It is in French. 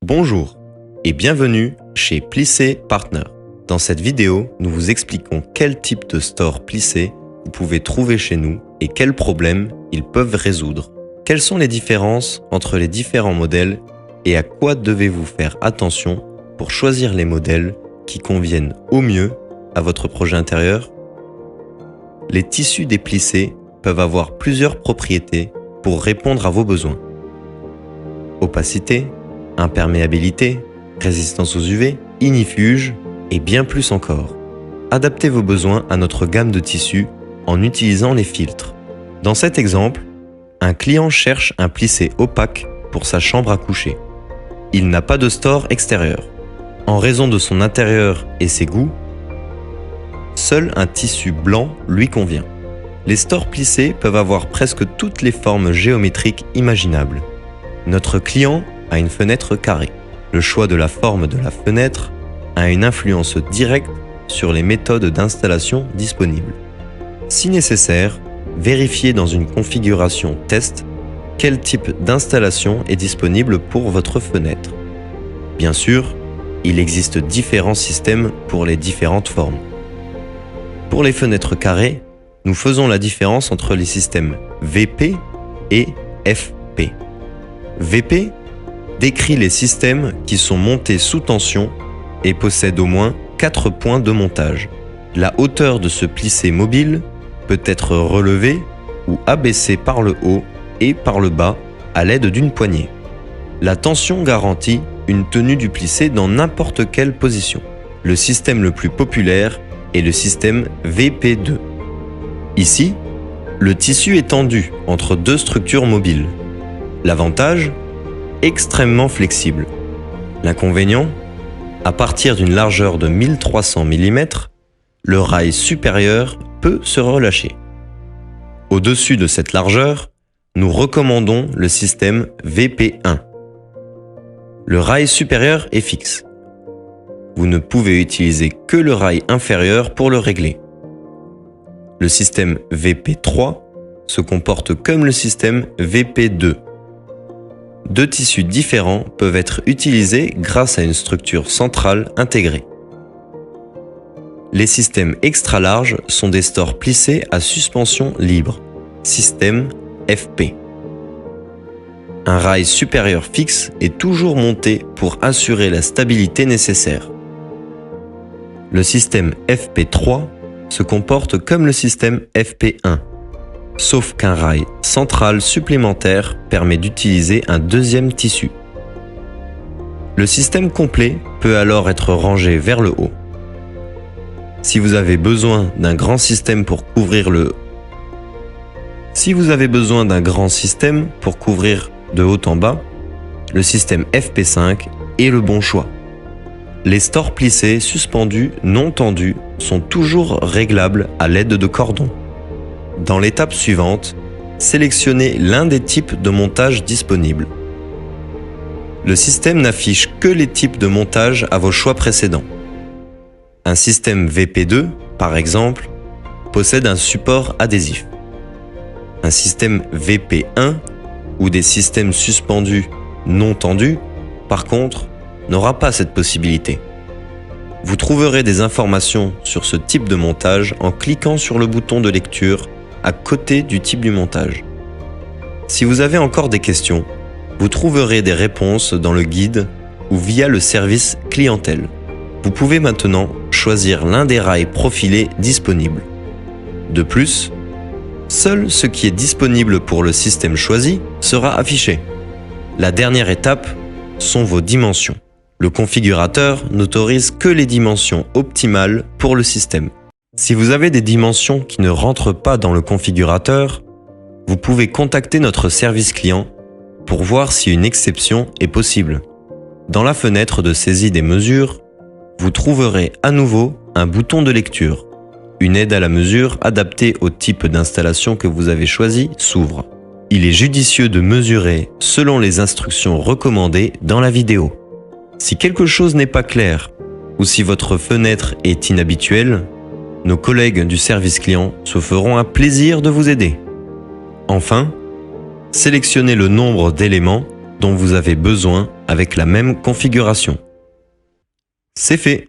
Bonjour et bienvenue chez Plissé Partner. Dans cette vidéo, nous vous expliquons quel type de store plissé vous pouvez trouver chez nous et quels problèmes ils peuvent résoudre. Quelles sont les différences entre les différents modèles et à quoi devez-vous faire attention pour choisir les modèles qui conviennent au mieux à votre projet intérieur? Les tissus déplissés peuvent avoir plusieurs propriétés pour répondre à vos besoins. Opacité, imperméabilité, résistance aux UV, ignifuge et bien plus encore. Adaptez vos besoins à notre gamme de tissus en utilisant les filtres. Dans cet exemple, un client cherche un plissé opaque pour sa chambre à coucher. Il n'a pas de store extérieur. En raison de son intérieur et ses goûts, seul un tissu blanc lui convient. Les stores plissés peuvent avoir presque toutes les formes géométriques imaginables. Notre client a une fenêtre carrée. Le choix de la forme de la fenêtre a une influence directe sur les méthodes d'installation disponibles. Si nécessaire, vérifiez dans une configuration test quel type d'installation est disponible pour votre fenêtre. Bien sûr, il existe différents systèmes pour les différentes formes. Pour les fenêtres carrées, nous faisons la différence entre les systèmes VP et FP. VP décrit les systèmes qui sont montés sous tension et possèdent au moins 4 points de montage. La hauteur de ce plissé mobile peut être relevée ou abaissée par le haut et par le bas à l'aide d'une poignée. La tension garantit une tenue du plissé dans n'importe quelle position. Le système le plus populaire est le système VP2. Ici, le tissu est tendu entre deux structures mobiles. L'avantage, extrêmement flexible. L'inconvénient, à partir d'une largeur de 1300 mm, le rail supérieur peut se relâcher. Au-dessus de cette largeur, nous recommandons le système VP1. Le rail supérieur est fixe. Vous ne pouvez utiliser que le rail inférieur pour le régler. Le système VP3 se comporte comme le système VP2. Deux tissus différents peuvent être utilisés grâce à une structure centrale intégrée. Les systèmes extra larges sont des stores plissés à suspension libre, système FP. Un rail supérieur fixe est toujours monté pour assurer la stabilité nécessaire. Le système FP3 se comporte comme le système FP1, sauf qu'un rail central supplémentaire permet d'utiliser un deuxième tissu. Le système complet peut alors être rangé vers le haut. Si vous avez besoin d'un grand système pour couvrir de haut en bas, le système FP5 est le bon choix. Les stores plissés suspendus non tendus sont toujours réglables à l'aide de cordons. Dans l'étape suivante, sélectionnez l'un des types de montage disponibles. Le système n'affiche que les types de montage à vos choix précédents. Un système VP2, par exemple, possède un support adhésif. Un système VP1 ou des systèmes suspendus non tendus, par contre, n'aura pas cette possibilité. Vous trouverez des informations sur ce type de montage en cliquant sur le bouton de lecture à côté du type du montage. Si vous avez encore des questions, vous trouverez des réponses dans le guide ou via le service clientèle. Vous pouvez maintenant choisir l'un des rails profilés disponibles. De plus, seul ce qui est disponible pour le système choisi sera affiché. La dernière étape sont vos dimensions. Le configurateur n'autorise que les dimensions optimales pour le système. Si vous avez des dimensions qui ne rentrent pas dans le configurateur, vous pouvez contacter notre service client pour voir si une exception est possible. Dans la fenêtre de saisie des mesures, vous trouverez à nouveau un bouton de lecture. Une aide à la mesure adaptée au type d'installation que vous avez choisi s'ouvre. Il est judicieux de mesurer selon les instructions recommandées dans la vidéo. Si quelque chose n'est pas clair ou si votre fenêtre est inhabituelle, nos collègues du service client se feront un plaisir de vous aider. Enfin, sélectionnez le nombre d'éléments dont vous avez besoin avec la même configuration. C'est fait!